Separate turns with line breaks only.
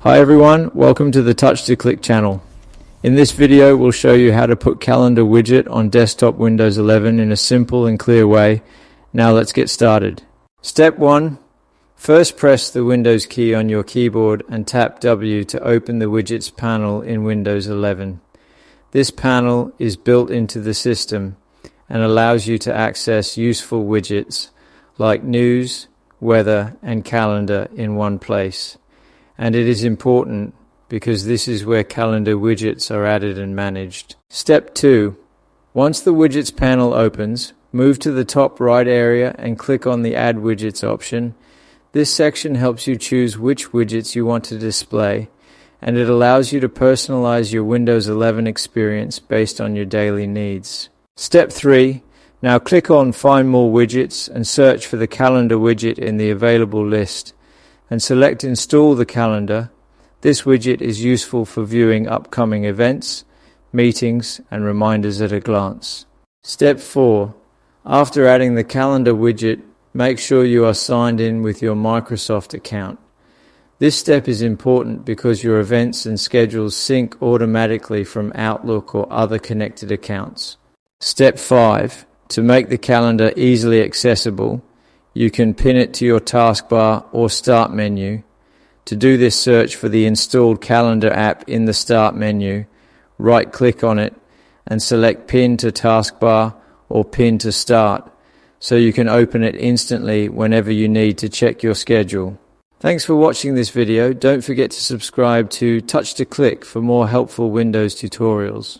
Hi everyone, welcome to the Touch to Click channel. In this video we'll show you how to put Calendar widget on desktop Windows 11 in a simple and clear way. Now let's get started. Step 1. First press the Windows key on your keyboard and tap W to open the Widgets panel in Windows 11. This panel is built into the system and allows you to access useful widgets like News, Weather and Calendar in one place. And it is important because this is where calendar widgets are added and managed. Step 2. Once the widgets panel opens, move to the top right area and click on the Add Widgets option. This section helps you choose which widgets you want to display, and it allows you to personalize your Windows 11 experience based on your daily needs. Step 3. Now click on Find More Widgets and search for the calendar widget in the available list, and select Install the Calendar. This widget is useful for viewing upcoming events, meetings, and reminders at a glance. Step 4. After adding the Calendar widget, make sure you are signed in with your Microsoft account. This step is important because your events and schedules sync automatically from Outlook or other connected accounts. Step 5. To make the calendar easily accessible, you can pin it to your taskbar or start menu. To do this, search for the installed calendar app in the start menu, right-click on it, and select Pin to Taskbar or Pin to Start, so you can open it instantly whenever you need to check your schedule. Thanks for watching this video. Don't forget to subscribe to Touch to Click for more helpful Windows tutorials.